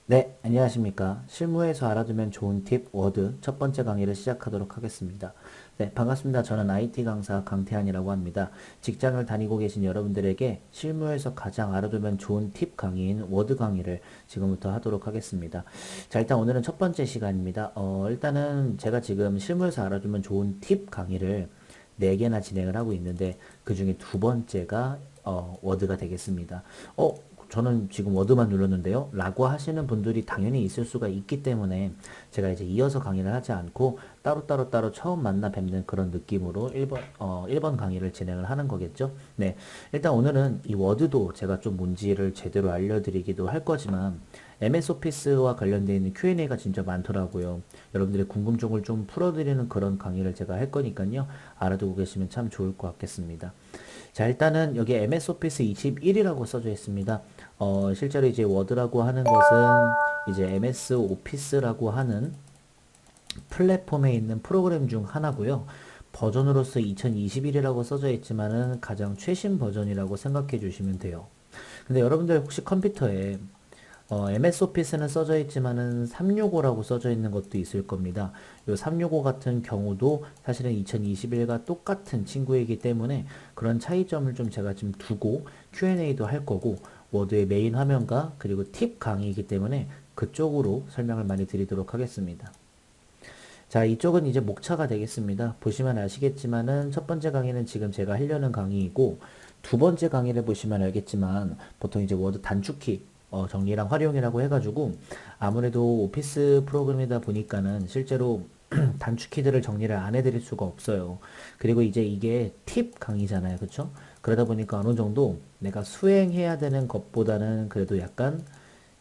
네, 안녕하십니까. 실무에서 알아두면 좋은 팁, 워드 첫 번째 강의를 시작하도록 하겠습니다. 네, 반갑습니다. 저는 IT 강사 강태한이라고 합니다. 직장을 다니고 계신 여러분들에게 실무에서 가장 알아두면 좋은 팁 강의인 워드 강의를 지금부터 하도록 하겠습니다. 자, 일단 오늘은 첫 번째 시간입니다. 일단은 제가 지금 실무에서 알아두면 좋은 팁 강의를 4개나 진행을 하고 있는데 그 중에 두 번째가 워드가 되겠습니다. 저는 지금 워드만 눌렀는데요. 라고 하시는 분들이 당연히 있을 수가 있기 때문에 제가 이제 이어서 강의를 하지 않고 따로 처음 만나 뵙는 그런 느낌으로 1번 강의를 진행을 하는 거겠죠. 네. 일단 오늘은 이 워드도 제가 좀 뭔지를 제대로 알려드리기도 할 거지만 MS 오피스와 관련되어 있는 Q&A가 진짜 많더라고요. 여러분들의 궁금증을 좀 풀어드리는 그런 강의를 제가 할 거니까요. 알아두고 계시면 참 좋을 것 같겠습니다. 자, 일단은 여기 MS 오피스 21이라고 써져 있습니다. 실제로 이제 워드라고 하는 것은 이제 MS 오피스라고 하는 플랫폼에 있는 프로그램 중 하나고요. 버전으로서 2021이라고 써져 있지만은 가장 최신 버전이라고 생각해 주시면 돼요. 근데 여러분들 혹시 컴퓨터에 MS 오피스는 써져 있지만은 365라고 써져 있는 것도 있을 겁니다. 요 365 같은 경우도 사실은 2021과 똑같은 친구이기 때문에 그런 차이점을 좀 제가 좀 두고 Q&A도 할 거고 워드의 메인 화면과 그리고 팁 강의이기 때문에 그쪽으로 설명을 많이 드리도록 하겠습니다. 자, 이쪽은 이제 목차가 되겠습니다. 보시면 아시겠지만은 첫 번째 강의는 지금 제가 하려는 강의이고 두 번째 강의를 보시면 알겠지만 보통 이제 워드 단축키 정리랑 활용이라고 해가지고 아무래도 오피스 프로그램이다 보니까는 실제로 단축키들을 정리를 안 해드릴 수가 없어요. 그리고 이제 이게 팁 강의잖아요. 그쵸? 그러다 보니까 어느 정도 내가 수행해야 되는 것보다는 그래도 약간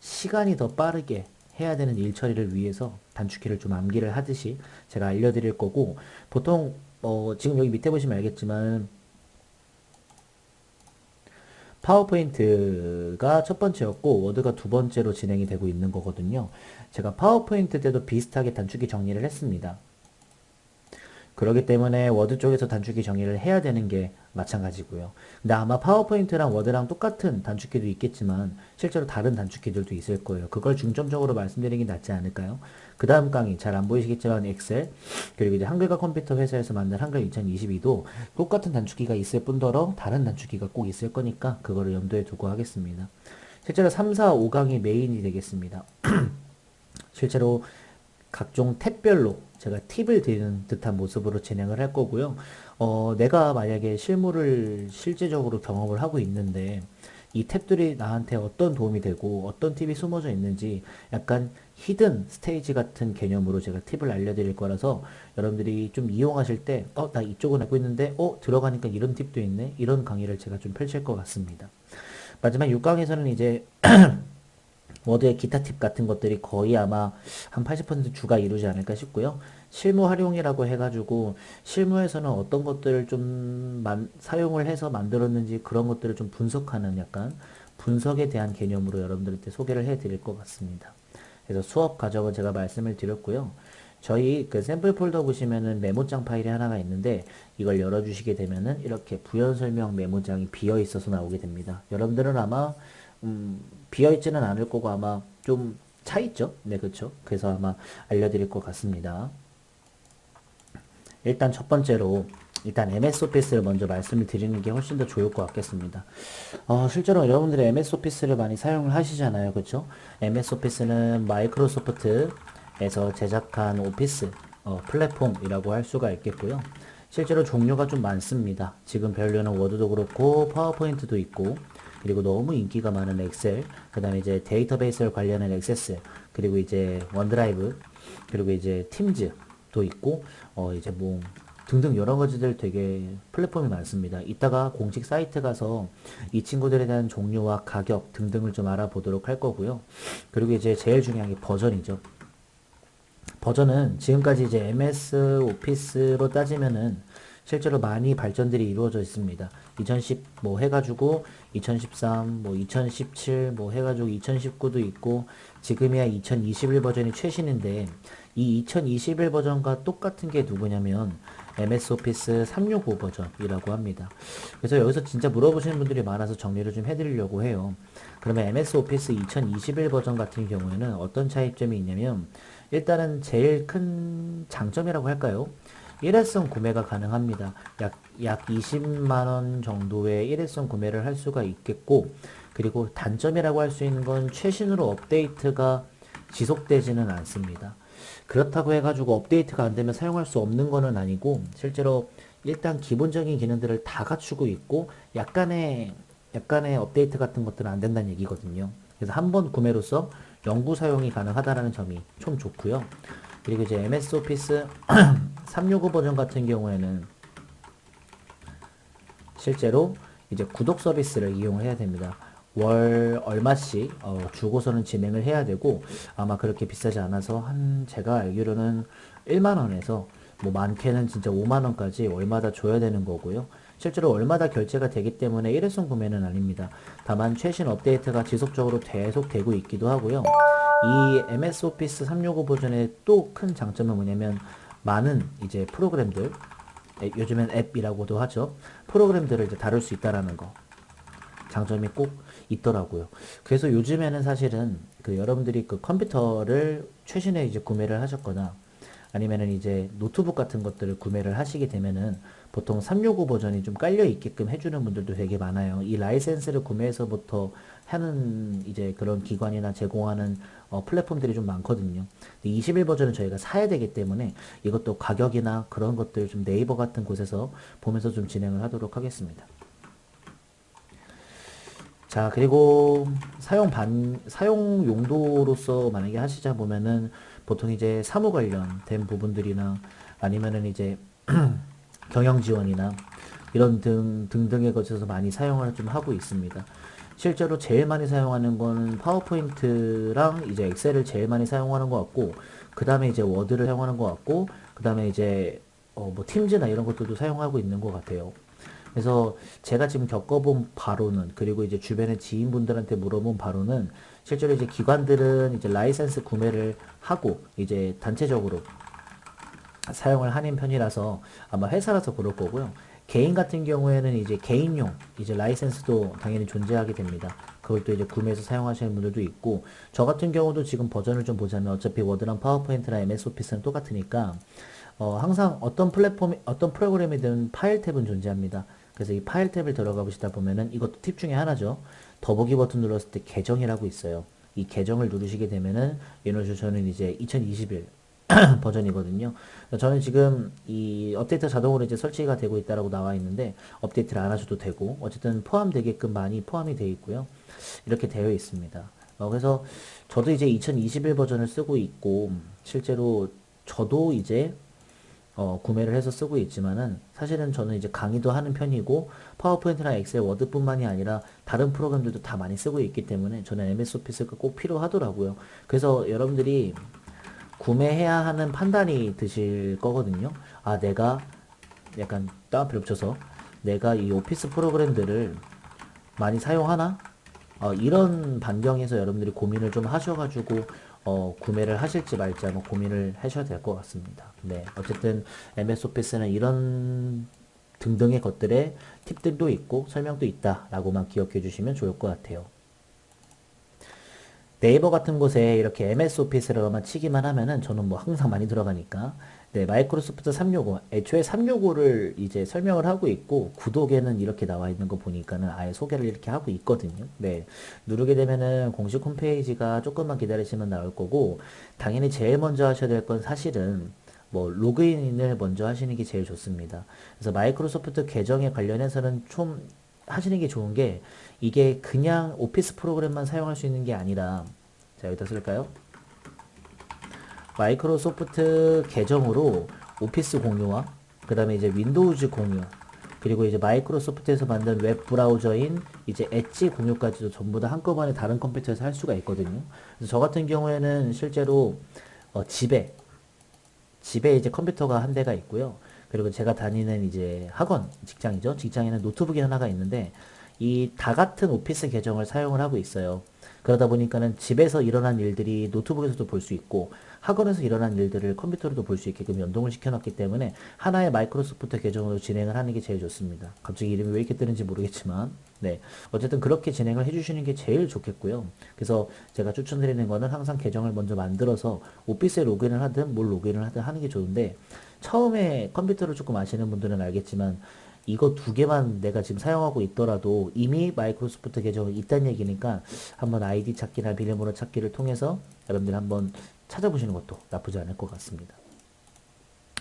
시간이 더 빠르게 해야 되는 일 처리를 위해서 단축키를 좀 암기를 하듯이 제가 알려드릴 거고 보통 지금 여기 밑에 보시면 알겠지만 파워포인트가 첫 번째였고 워드가 두 번째로 진행이 되고 있는 거거든요. 제가 파워포인트 때도 비슷하게 단축키 정리를 했습니다. 그렇기 때문에 워드 쪽에서 단축키 정의를 해야 되는 게 마찬가지고요. 근데 아마 파워포인트랑 워드랑 똑같은 단축키도 있겠지만 실제로 다른 단축키들도 있을 거예요. 그걸 중점적으로 말씀드리는 게 낫지 않을까요? 그 다음 강의 잘 안 보이시겠지만 엑셀 그리고 이제 한글과 컴퓨터 회사에서 만든 한글 2022도 똑같은 단축키가 있을 뿐더러 다른 단축키가 꼭 있을 거니까 그거를 염두에 두고 하겠습니다. 실제로 3, 4, 5강이 메인이 되겠습니다. 실제로 각종 탭별로 제가 팁을 드리는 듯한 모습으로 진행을 할 거고요. 내가 만약에 실무를 실제적으로 경험을 하고 있는데 이 탭들이 나한테 어떤 도움이 되고 어떤 팁이 숨어져 있는지 약간 히든 스테이지 같은 개념으로 제가 팁을 알려드릴 거라서 여러분들이 좀 이용하실 때, 나 이쪽은 알고 있는데, 들어가니까 이런 팁도 있네? 이런 강의를 제가 좀 펼칠 것 같습니다. 마지막 6강에서는 이제 워드의 기타 팁 같은 것들이 거의 아마 한 80% 주가 이루지 않을까 싶고요. 실무 활용이라고 해가지고 실무에서는 어떤 것들을 좀 사용을 해서 만들었는지 그런 것들을 좀 분석하는 약간 분석에 대한 개념으로 여러분들한테 소개를 해드릴 것 같습니다. 그래서 수업 과정은 제가 말씀을 드렸고요. 저희 그 샘플 폴더 보시면은 메모장 파일이 하나가 있는데 이걸 열어주시게 되면은 이렇게 부연 설명 메모장이 비어 있어서 나오게 됩니다. 여러분들은 아마 비어 있지는 않을 거고 아마 좀 차 있죠? 네, 그렇죠. 그래서 아마 알려드릴 것 같습니다. 일단 첫 번째로 일단 MS 오피스를 먼저 말씀을 드리는 게 훨씬 더 좋을 것 같겠습니다. 실제로 여러분들이 MS 오피스를 많이 사용을 하시잖아요. 그렇죠? MS 오피스는 마이크로소프트에서 제작한 오피스 플랫폼이라고 할 수가 있겠고요. 실제로 종류가 좀 많습니다. 지금 배우려는 워드도 그렇고 파워포인트도 있고 그리고 너무 인기가 많은 엑셀, 그 다음에 이제 데이터베이스를 관리하는 액세스, 그리고 이제 원드라이브, 그리고 이제 팀즈도 있고, 이제 뭐, 등등 여러 가지들 되게 플랫폼이 많습니다. 이따가 공식 사이트 가서 이 친구들에 대한 종류와 가격 등등을 좀 알아보도록 할 거고요. 그리고 이제 제일 중요한 게 버전이죠. 버전은 지금까지 이제 MS 오피스로 따지면은 실제로 많이 발전들이 이루어져 있습니다. 2010 뭐 해가지고 2013 뭐 2017 뭐 해가지고 2019도 있고 지금이야 2021 버전이 최신인데 이 2021 버전과 똑같은 게 누구냐면 MS 오피스 365 버전이라고 합니다. 그래서 여기서 진짜 물어보시는 분들이 많아서 정리를 좀 해드리려고 해요. 그러면 MS 오피스 2021 버전 같은 경우에는 어떤 차이점이 있냐면 일단은 제일 큰 장점이라고 할까요? 일회성 구매가 가능합니다. 약 20만원 정도의 일회성 구매를 할 수가 있겠고, 그리고 단점이라고 할 수 있는 건 최신으로 업데이트가 지속되지는 않습니다. 그렇다고 해가지고 업데이트가 안 되면 사용할 수 없는 거는 아니고, 실제로 일단 기본적인 기능들을 다 갖추고 있고, 약간의 업데이트 같은 것들은 안 된다는 얘기거든요. 그래서 한 번 구매로서 영구 사용이 가능하다는 점이 좀 좋고요. 그리고 이제 MS 오피스 365 버전 같은 경우에는 실제로 이제 구독 서비스를 이용해야 됩니다. 월 얼마씩 주고서는 진행을 해야 되고 아마 그렇게 비싸지 않아서 제가 알기로는 1만 원에서 뭐 많게는 진짜 5만 원까지 월마다 줘야 되는 거고요. 실제로 월마다 결제가 되기 때문에 일회성 구매는 아닙니다. 다만 최신 업데이트가 지속적으로 계속 되고 있기도 하고요. 이 MS 오피스 365 버전의 또 큰 장점은 뭐냐면 많은 이제 프로그램들, 요즘엔 앱이라고도 하죠. 프로그램들을 이제 다룰 수 있다라는 거. 장점이 꼭 있더라고요. 그래서 요즘에는 사실은 그 여러분들이 그 컴퓨터를 최신에 이제 구매를 하셨거나 아니면은 이제 노트북 같은 것들을 구매를 하시게 되면은 보통 365 버전이 좀 깔려 있게끔 해주는 분들도 되게 많아요. 이 라이센스를 구매해서부터 하는 이제 그런 기관이나 제공하는 플랫폼들이 좀 많거든요. 근데 21 버전은 저희가 사야 되기 때문에 이것도 가격이나 그런 것들 좀 네이버 같은 곳에서 보면서 좀 진행을 하도록 하겠습니다. 자, 그리고 사용 용도로서 만약에 하시자 보면은 보통 이제 사무 관련된 부분들이나 아니면은 이제 경영 지원이나 이런 등등에 거쳐서 많이 사용을 좀 하고 있습니다. 실제로 제일 많이 사용하는 거는 파워포인트랑 이제 엑셀을 제일 많이 사용하는 것 같고, 그 다음에 이제 워드를 사용하는 것 같고, 그 다음에 이제 뭐 팀즈나 이런 것들도 사용하고 있는 것 같아요. 그래서 제가 지금 겪어본 바로는, 그리고 이제 주변의 지인분들한테 물어본 바로는 실제로 이제 기관들은 이제 라이센스 구매를 하고 이제 단체적으로 사용을 하는 편이라서 아마 회사라서 그럴 거고요. 개인 같은 경우에는 이제 개인용 이제 라이센스도 당연히 존재하게 됩니다. 그걸 또 이제 구매해서 사용하시는 분들도 있고, 저 같은 경우도 지금 버전을 좀 보자면 어차피 워드랑 파워포인트랑 MS 오피스는 똑같으니까 항상 어떤 프로그램이든 파일 탭은 존재합니다. 그래서 이 파일 탭을 들어가 보시다 보면은 이것도 팁 중에 하나죠. 더보기 버튼 눌렀을 때 계정이라고 있어요. 이 계정을 누르시게 되면은 저는 이제 2021 버전이거든요. 저는 지금 이 업데이트 자동으로 이제 설치가 되고 있다라고 나와 있는데 업데이트를 안 하셔도 되고 어쨌든 포함되게끔 많이 포함이 되어 있고요. 이렇게 되어 있습니다. 그래서 저도 이제 2021 버전을 쓰고 있고 실제로 저도 이제 구매를 해서 쓰고 있지만은 사실은 저는 이제 강의도 하는 편이고 파워포인트나 엑셀, 워드뿐만이 아니라 다른 프로그램들도 다 많이 쓰고 있기 때문에 저는 MS 오피스가 꼭 필요하더라고요. 그래서 여러분들이 구매해야 하는 판단이 드실 거거든요. 아, 내가 약간 따옴표를 붙여서 내가 이 오피스 프로그램들을 많이 사용하나? 이런 반경에서 여러분들이 고민을 좀 하셔가지고 구매를 하실지 말지 한번 고민을 하셔야 될 것 같습니다. 네, 어쨌든 MS 오피스는 이런 등등의 것들의 팁들도 있고 설명도 있다라고만 기억해 주시면 좋을 것 같아요. 네이버 같은 곳에 이렇게 MS 오피스라고만 치기만 하면은 저는 뭐 항상 많이 들어가니까 네, 마이크로소프트 365 애초에 365를 이제 설명을 하고 있고 구독에는 이렇게 나와 있는 거 보니까는 아예 소개를 이렇게 하고 있거든요. 네, 누르게 되면은 공식 홈페이지가 조금만 기다리시면 나올 거고 당연히 제일 먼저 하셔야 될 건 사실은 뭐 로그인을 먼저 하시는 게 제일 좋습니다. 그래서 마이크로소프트 계정에 관련해서는 좀 하시는 게 좋은 게 이게 그냥 오피스 프로그램만 사용할 수 있는 게 아니라 자 여기다 쓸까요? 마이크로소프트 계정으로 오피스 공유와 그 다음에 이제 윈도우즈 공유 그리고 이제 마이크로소프트에서 만든 웹 브라우저인 이제 엣지 공유까지도 전부 다 한꺼번에 다른 컴퓨터에서 할 수가 있거든요. 그래서 저 같은 경우에는 실제로 집에 이제 컴퓨터가 한 대가 있고요. 그리고 제가 다니는 이제 학원, 직장이죠. 직장에는 노트북이 하나가 있는데 이 다 같은 오피스 계정을 사용을 하고 있어요. 그러다 보니까는 집에서 일어난 일들이 노트북에서도 볼 수 있고 학원에서 일어난 일들을 컴퓨터로도 볼 수 있게끔 연동을 시켜놨기 때문에 하나의 마이크로소프트 계정으로 진행을 하는 게 제일 좋습니다. 갑자기 이름이 왜 이렇게 뜨는지 모르겠지만 네, 어쨌든 그렇게 진행을 해주시는 게 제일 좋겠고요. 그래서 제가 추천드리는 거는 항상 계정을 먼저 만들어서 오피스에 로그인을 하든 뭘 로그인을 하든 하는 게 좋은데 처음에 컴퓨터를 조금 아시는 분들은 알겠지만 이거 두 개만 내가 지금 사용하고 있더라도 이미 마이크로소프트 계정이 있다는 얘기니까 한번 아이디 찾기나 비밀번호 찾기를 통해서 여러분들 한번 찾아보시는 것도 나쁘지 않을 것 같습니다.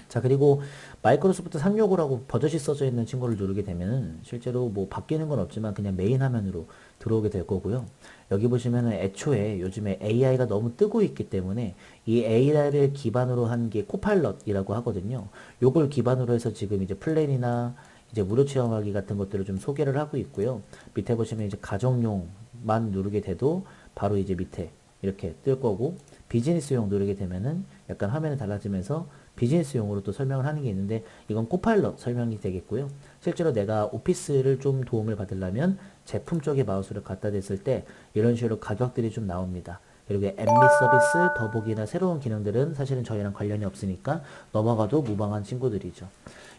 자, 그리고 마이크로소프트 365라고 버젓이 써져 있는 친구를 누르게 되면은 실제로 뭐 바뀌는 건 없지만 그냥 메인 화면으로 들어오게 될 거고요. 여기 보시면은 애초에 요즘에 AI가 너무 뜨고 있기 때문에 이 AI를 기반으로 한 게 코파일럿이라고 하거든요. 요걸 기반으로 해서 지금 이제 플랜이나 이제 무료 체험하기 같은 것들을 좀 소개를 하고 있고요. 밑에 보시면 이제 가정용만 누르게 돼도 바로 이제 밑에 이렇게 뜰 거고 비즈니스용 누르게 되면은 약간 화면이 달라지면서 비즈니스용으로 또 설명을 하는 게 있는데 이건 코파일럿 설명이 되겠고요. 실제로 내가 오피스를 좀 도움을 받으려면 제품 쪽에 마우스를 갖다 댔을 때 이런 식으로 가격들이 좀 나옵니다. 그리고 앱 및 서비스, 더보기나 새로운 기능들은 사실은 저희랑 관련이 없으니까 넘어가도 무방한 친구들이죠.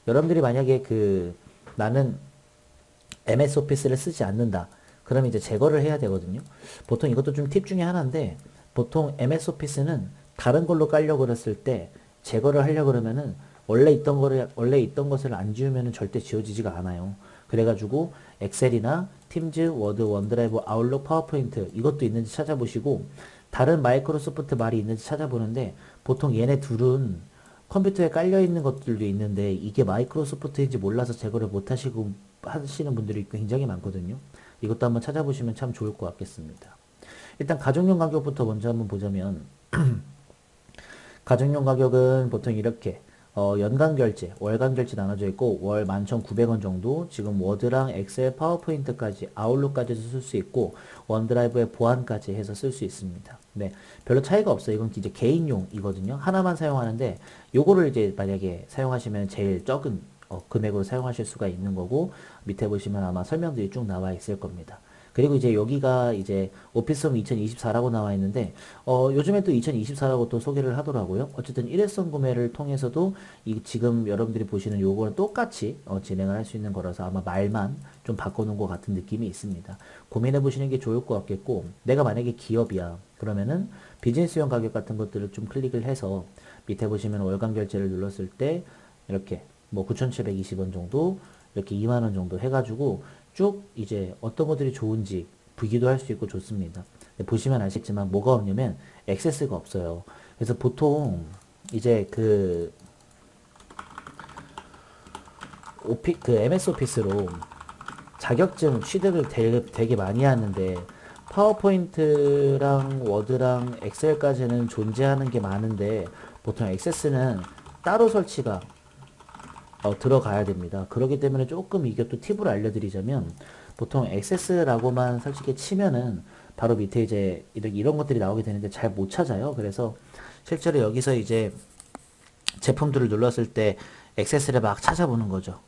여러분들이 만약에 나는 MS 오피스를 쓰지 않는다. 그럼 이제 제거를 해야 되거든요. 보통 이것도 좀 팁 중에 하나인데 보통 MS 오피스는 다른 걸로 깔려고 그랬을 때 제거를 하려고 그러면은 원래 있던 것을 안 지우면은 절대 지워지지가 않아요. 그래가지고 엑셀이나 팀즈, 워드, 원드라이브, 아웃룩, 파워포인트 이것도 있는지 찾아보시고 다른 마이크로소프트 말이 있는지 찾아보는데 보통 얘네 둘은 컴퓨터에 깔려 있는 것들도 있는데 이게 마이크로소프트인지 몰라서 제거를 못 하시고 하시는 분들이 굉장히 많거든요. 이것도 한번 찾아보시면 참 좋을 것 같겠습니다. 일단 가정용 가격부터 먼저 한번 보자면 가정용 가격은 보통 이렇게 연간 결제, 월간 결제 나눠져 있고 월 11,900원 정도 지금 워드랑 엑셀, 파워포인트까지 아웃룩까지도 쓸 수 있고 원드라이브의 보안까지 해서 쓸 수 있습니다. 네, 별로 차이가 없어요. 이건 이제 개인용이거든요. 하나만 사용하는데 요거를 이제 만약에 사용하시면 제일 적은 금액으로 사용하실 수가 있는 거고 밑에 보시면 아마 설명들이 쭉 나와 있을 겁니다. 그리고 이제 여기가 이제 오피스홈 2024라고 나와 있는데 요즘에 또 2024라고 또 소개를 하더라고요. 어쨌든 일회성 구매를 통해서도 지금 여러분들이 보시는 요거는 똑같이 진행을 할 수 있는 거라서 아마 말만 좀 바꿔놓은 것 같은 느낌이 있습니다. 고민해 보시는 게 좋을 것 같겠고 내가 만약에 기업이야 그러면은 비즈니스용 가격 같은 것들을 좀 클릭을 해서 밑에 보시면 월간 결제를 눌렀을 때 이렇게 뭐 9,720원 정도 이렇게 2만 원 정도 해가지고 쭉 이제 어떤 것들이 좋은지 보기도 할 수 있고 좋습니다. 보시면 아시겠지만 뭐가 없냐면 액세스가 없어요. 그래서 보통 이제 MS 오피스로 자격증 취득을 되게 많이 하는데 파워포인트랑 워드랑 엑셀까지는 존재하는 게 많은데 보통 액세스는 따로 설치가 들어가야 됩니다. 그렇기 때문에 조금 이게 또 팁을 알려드리자면 보통 액세스라고만 솔직히 치면은 바로 밑에 이제 이런 것들이 나오게 되는데 잘 못 찾아요. 그래서 실제로 여기서 이제 제품들을 눌렀을 때 액세스를 막 찾아보는 거죠.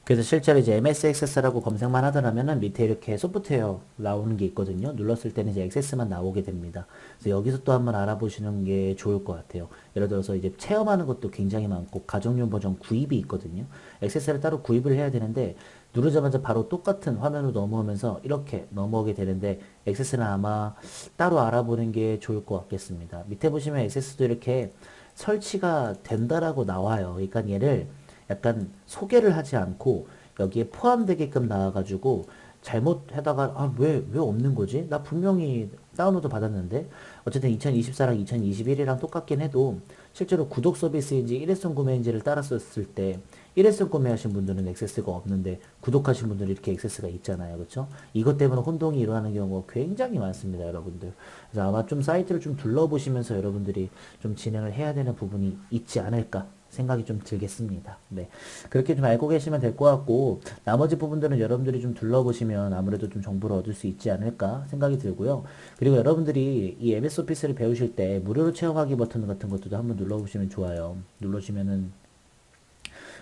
그래서 실제로 이제 MS 액세스라고 검색만 하더라면은 밑에 이렇게 소프트웨어 나오는 게 있거든요. 눌렀을 때는 이제 액세스만 나오게 됩니다. 그래서 여기서 또 한번 알아보시는 게 좋을 것 같아요. 예를 들어서 이제 체험하는 것도 굉장히 많고 가정용 버전 구입이 있거든요. 액세스를 따로 구입을 해야 되는데 누르자마자 바로 똑같은 화면으로 넘어오면서 이렇게 넘어오게 되는데 액세스는 아마 따로 알아보는 게 좋을 것 같겠습니다. 밑에 보시면 액세스도 이렇게 설치가 된다라고 나와요. 그러니까 얘를 약간 소개를 하지 않고 여기에 포함되게끔 나와가지고 잘못하다가 왜 없는 거지? 나 분명히 다운로드 받았는데 어쨌든 2024랑 2021이랑 똑같긴 해도 실제로 구독 서비스인지 일회성 구매인지를 따랐었을 때 일회성 구매하신 분들은 액세스가 없는데 구독하신 분들은 이렇게 액세스가 있잖아요. 그렇죠? 이것 때문에 혼동이 일어나는 경우가 굉장히 많습니다, 여러분들. 그래서 아마 좀 사이트를 좀 둘러보시면서 여러분들이 좀 진행을 해야 되는 부분이 있지 않을까 생각이 좀 들겠습니다. 네. 그렇게 좀 알고 계시면 될 것 같고, 나머지 부분들은 여러분들이 좀 둘러보시면 아무래도 좀 정보를 얻을 수 있지 않을까 생각이 들고요. 그리고 여러분들이 이 MS 오피스를 배우실 때 무료로 체험하기 버튼 같은 것도 한번 눌러보시면 좋아요. 눌러주시면은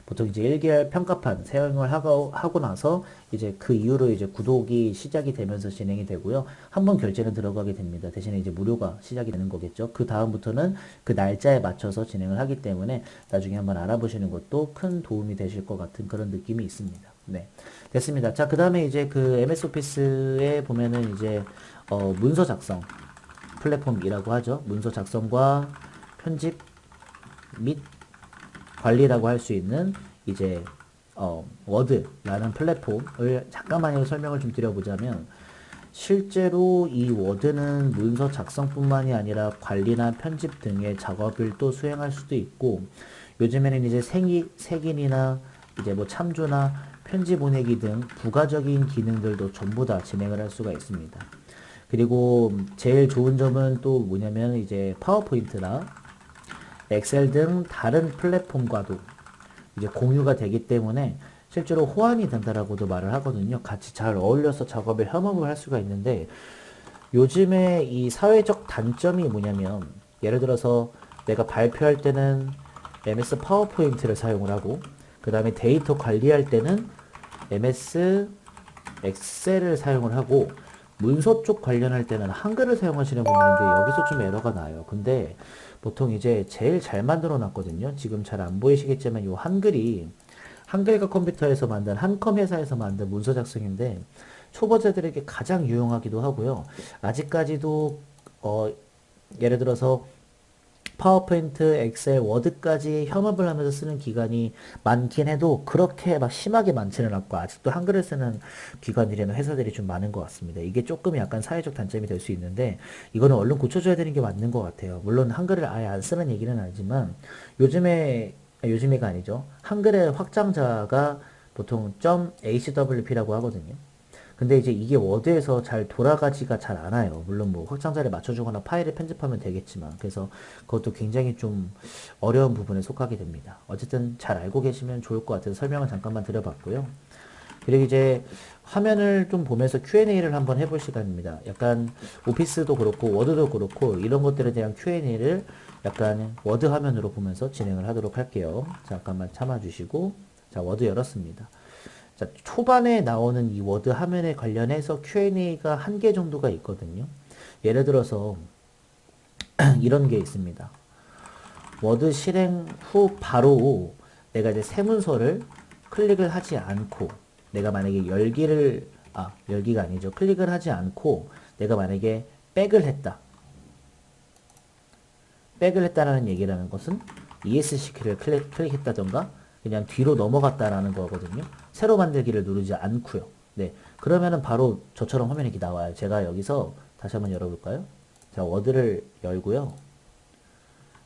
보통 이제 1개월 평가판 사용을 하고 나서 이제 그 이후로 이제 구독이 시작이 되면서 진행이 되고요. 한 번 결제는 들어가게 됩니다. 대신에 이제 무료가 시작이 되는 거겠죠. 그 다음부터는 그 날짜에 맞춰서 진행을 하기 때문에 나중에 한번 알아보시는 것도 큰 도움이 되실 것 같은 그런 느낌이 있습니다. 네. 됐습니다. 자, 그 다음에 이제 그 MS 오피스에 보면은 이제 문서 작성 플랫폼이라고 하죠. 문서 작성과 편집 및 관리라고 할 수 있는 이제 워드라는 플랫폼을 잠깐만요 설명을 좀 드려보자면 실제로 이 워드는 문서 작성뿐만이 아니라 관리나 편집 등의 작업을 또 수행할 수도 있고 요즘에는 이제 색인이나 이제 뭐 참조나 편지 보내기 등 부가적인 기능들도 전부 다 진행을 할 수가 있습니다. 그리고 제일 좋은 점은 또 뭐냐면 이제 파워포인트나 엑셀 등 다른 플랫폼과도 이제 공유가 되기 때문에 실제로 호환이 된다라고도 말을 하거든요. 같이 잘 어울려서 작업을 협업을 할 수가 있는데 요즘에 이 사회적 단점이 뭐냐면 예를 들어서 내가 발표할 때는 MS 파워포인트를 사용을 하고 그 다음에 데이터 관리할 때는 MS 엑셀을 사용을 하고 문서 쪽 관련할 때는 한글을 사용하시는 분들인데 여기서 좀 에러가 나요. 근데 보통 이제 제일 잘 만들어 놨거든요. 지금 잘 안 보이시겠지만 이 한글이 한글과 컴퓨터에서 만든 한컴 회사에서 만든 문서 작성인데 초보자들에게 가장 유용하기도 하고요. 아직까지도 예를 들어서 파워포인트, 엑셀, 워드까지 협업을 하면서 쓰는 기관이 많긴 해도 그렇게 막 심하게 많지는 않고 아직도 한글을 쓰는 기관들이나 회사들이 좀 많은 것 같습니다. 이게 조금 약간 사회적 단점이 될 수 있는데 이거는 얼른 고쳐줘야 되는 게 맞는 것 같아요. 물론 한글을 아예 안 쓰는 얘기는 아니지만 요즘에가 아니죠. 한글의 확장자가 보통 .hwp라고 하거든요. 근데 이제 이게 워드에서 잘 돌아가지가 잘 않아요. 물론 뭐 확장자를 맞춰주거나 파일을 편집하면 되겠지만. 그래서 그것도 굉장히 좀 어려운 부분에 속하게 됩니다. 어쨌든 잘 알고 계시면 좋을 것 같아서 설명을 잠깐만 드려봤고요. 그리고 이제 화면을 좀 보면서 Q&A를 한번 해볼 시간입니다. 약간 오피스도 그렇고 워드도 그렇고 이런 것들에 대한 Q&A를 약간 워드 화면으로 보면서 진행을 하도록 할게요. 잠깐만 참아주시고 자 워드 열었습니다. 자, 초반에 나오는 이 워드 화면에 관련해서 Q&A가 한 개 정도가 있거든요. 예를 들어서 이런 게 있습니다. 워드 실행 후 바로 내가 이제 새 문서를 클릭을 하지 않고 내가 만약에 열기가 아니죠. 클릭을 하지 않고 내가 만약에 백을 했다. 백을 했다라는 얘기라는 것은 ESC 키를 클릭했다던가 그냥 뒤로 넘어갔다라는 거거든요. 새로 만들기를 누르지 않고요. 네. 그러면은 바로 저처럼 화면이 이렇게 나와요. 제가 여기서 다시 한번 열어볼까요? 자, 워드를 열고요.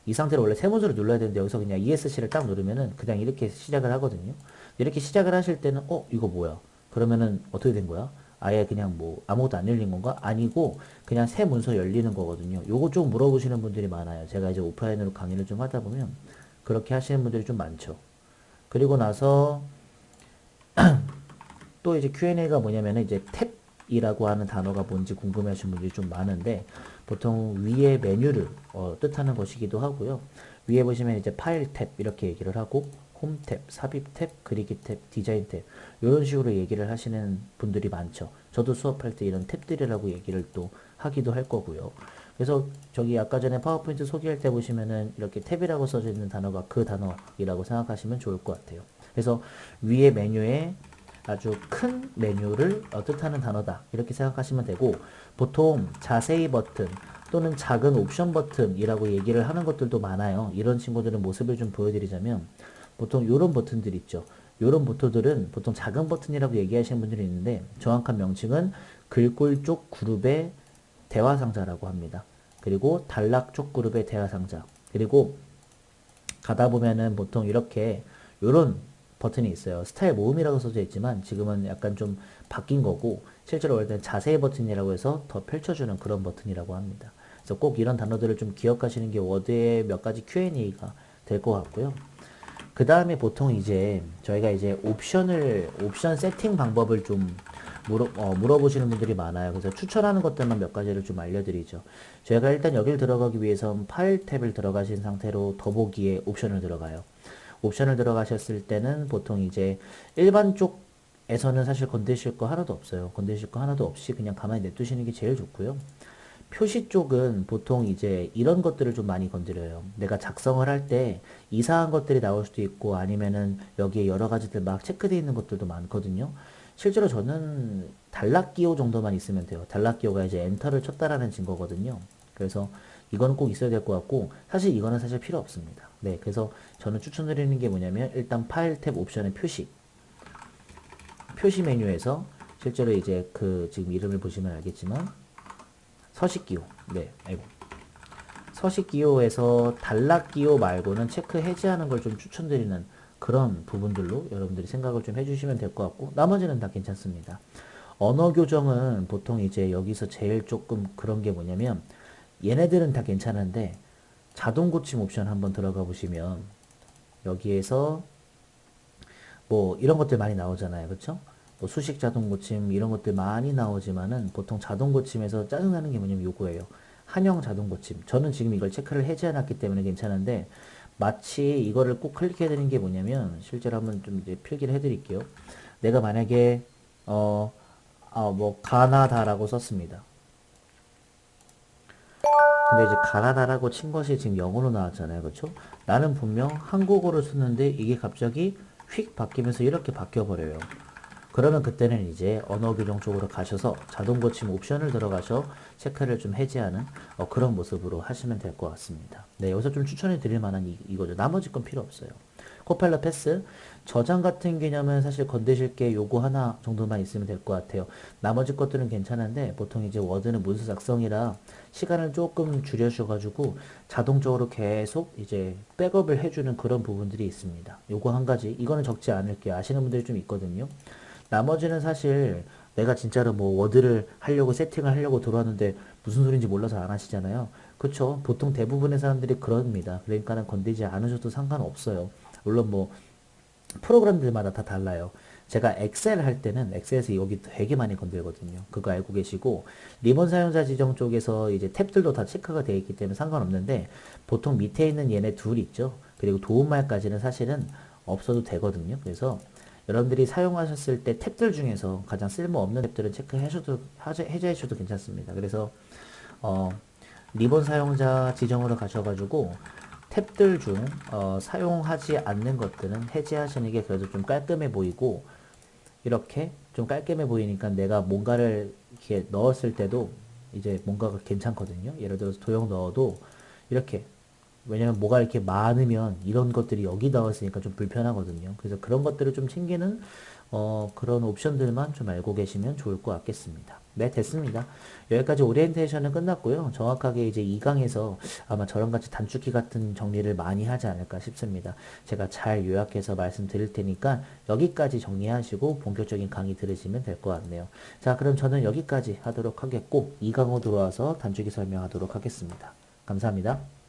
이 상태로 원래 새 문서를 눌러야 되는데 여기서 그냥 ESC를 딱 누르면은 그냥 이렇게 시작을 하거든요. 이렇게 시작을 하실 때는 이거 뭐야? 그러면은 어떻게 된 거야? 아예 그냥 뭐 아무것도 안 열린 건가? 아니고 그냥 새 문서 열리는 거거든요. 요거 좀 물어보시는 분들이 많아요. 제가 이제 오프라인으로 강의를 좀 하다 보면 그렇게 하시는 분들이 좀 많죠. 그리고 나서 또 이제 Q&A가 뭐냐면은 이제 탭이라고 하는 단어가 뭔지 궁금해 하시는 분들이 좀 많은데 보통 위에 메뉴를 뜻하는 것이기도 하고요. 위에 보시면 이제 파일 탭 이렇게 얘기를 하고 홈 탭, 삽입 탭, 그리기 탭, 디자인 탭 이런 식으로 얘기를 하시는 분들이 많죠. 저도 수업할 때 이런 탭들이라고 얘기를 또 하기도 할 거고요. 그래서 저기 아까 전에 파워포인트 소개할 때 보시면은 이렇게 탭이라고 써져 있는 단어가 그 단어이라고 생각하시면 좋을 것 같아요. 그래서 위에 메뉴에 아주 큰 메뉴를 뜻하는 단어다 이렇게 생각하시면 되고 보통 자세히 버튼 또는 작은 옵션 버튼이라고 얘기를 하는 것들도 많아요. 이런 친구들은 모습을 좀 보여드리자면 보통 이런 버튼들 있죠. 이런 버튼들은 보통 작은 버튼이라고 얘기하시는 분들이 있는데 정확한 명칭은 글꼴 쪽 그룹의 대화 상자라고 합니다. 그리고 단락 쪽 그룹의 대화 상자 그리고 가다 보면은 보통 이렇게 요런 버튼이 있어요. 스타일 모음이라고 써져 있지만 지금은 약간 좀 바뀐 거고 실제로 원래 자세히 버튼이라고 해서 더 펼쳐주는 그런 버튼이라고 합니다. 그래서 꼭 이런 단어들을 좀 기억하시는 게 워드의 몇 가지 Q&A가 될 것 같고요. 그 다음에 보통 이제 저희가 이제 옵션 세팅 방법을 좀 물어보시는 분들이 많아요. 그래서 추천하는 것들만 몇 가지를 좀 알려드리죠. 저희가 일단 여길 들어가기 위해선 파일 탭을 들어가신 상태로 더보기에 옵션을 들어가요. 옵션을 들어가셨을 때는 보통 이제 일반 쪽에서는 사실 건드실 거 하나도 없어요. 건드실 거 하나도 없이 그냥 가만히 냅두시는 게 제일 좋고요. 표시 쪽은 보통 이제 이런 것들을 좀 많이 건드려요. 내가 작성을 할 때 이상한 것들이 나올 수도 있고 아니면은 여기에 여러 가지들 막 체크되어 있는 것들도 많거든요. 실제로 저는 단락기호 정도만 있으면 돼요. 단락기호가 이제 엔터를 쳤다라는 증거거든요. 그래서 이거는 꼭 있어야 될 것 같고 사실 이거는 사실 필요 없습니다. 네, 그래서 저는 추천드리는 게 뭐냐면 일단 파일 탭 옵션의 표시 메뉴에서 실제로 이제 그 지금 이름을 보시면 알겠지만 서식기호. 네, 아이고. 서식기호에서 단락기호 말고는 체크 해제하는 걸 좀 추천드리는 그런 부분들로 여러분들이 생각을 좀 해주시면 될 것 같고, 나머지는 다 괜찮습니다. 언어 교정은 보통 이제 여기서 제일 조금 그런 게 뭐냐면, 얘네들은 다 괜찮은데, 자동 고침 옵션 한번 들어가 보시면, 여기에서 뭐 이런 것들 많이 나오잖아요. 그쵸? 뭐 수식 자동 고침 이런 것들 많이 나오지만은 보통 자동 고침에서 짜증나는 게 뭐냐면 요거예요. 한영 자동 고침. 저는 지금 이걸 체크를 해제해 놨기 때문에 괜찮은데 마치 이거를 꼭 클릭해야 되는 게 뭐냐면 실제로 한번 좀 이제 필기를 해 드릴게요. 내가 만약에 뭐 가나다라고 썼습니다. 근데 이제 가나다라고 친 것이 지금 영어로 나왔잖아요. 그렇죠? 나는 분명 한국어로 썼는데 이게 갑자기 휙 바뀌면서 이렇게 바뀌어 버려요. 그러면 그때는 이제 언어 교정 쪽으로 가셔서 자동 고침 옵션을 들어가셔 체크를 좀 해제하는 그런 모습으로 하시면 될 것 같습니다. 네, 여기서 좀 추천해 드릴 만한 이거죠. 나머지 건 필요 없어요. 코팔러 패스 저장 같은 개념은 사실 건드실 게 요거 하나 정도만 있으면 될 것 같아요. 나머지 것들은 괜찮은데 보통 이제 워드는 문서 작성이라 시간을 조금 줄여주셔가지고 자동적으로 계속 이제 백업을 해주는 그런 부분들이 있습니다. 요거 한 가지 이거는 적지 않을게요. 아시는 분들이 좀 있거든요. 나머지는 사실 내가 진짜로 뭐 워드를 하려고 세팅을 하려고 들어왔는데 무슨 소린지 몰라서 안 하시잖아요. 그쵸? 보통 대부분의 사람들이 그럽니다. 그러니까는 건드리지 않으셔도 상관없어요. 물론 뭐 프로그램들마다 다 달라요. 제가 엑셀 할 때는 엑셀에서 여기 되게 많이 건들거든요. 그거 알고 계시고 리본 사용자 지정 쪽에서 이제 탭들도 다 체크가 되어 있기 때문에 상관없는데 보통 밑에 있는 얘네 둘 있죠. 그리고 도움말까지는 사실은 없어도 되거든요. 그래서 여러분들이 사용하셨을 때 탭들 중에서 가장 쓸모없는 탭들은 해제해 주셔도 괜찮습니다. 그래서 어, 리본 사용자 지정으로 가셔가지고 탭들 중 사용하지 않는 것들은 해제하시는 게 그래도 좀 깔끔해 보이고 이렇게 좀 깔끔해 보이니까 내가 뭔가를 이렇게 넣었을 때도 이제 뭔가가 괜찮거든요. 예를 들어서 도형 넣어도 이렇게 왜냐면 뭐가 이렇게 많으면 이런 것들이 여기 나왔으니까 좀 불편하거든요. 그래서 그런 것들을 좀 챙기는 그런 옵션들만 좀 알고 계시면 좋을 것 같겠습니다. 네, 됐습니다. 여기까지 오리엔테이션은 끝났고요. 정확하게 이제 2강에서 아마 저런 같이 단축키 같은 정리를 많이 하지 않을까 싶습니다. 제가 잘 요약해서 말씀드릴 테니까 여기까지 정리하시고 본격적인 강의 들으시면 될 것 같네요. 자, 그럼 저는 여기까지 하도록 하겠고 2강으로 들어와서 단축키 설명하도록 하겠습니다. 감사합니다.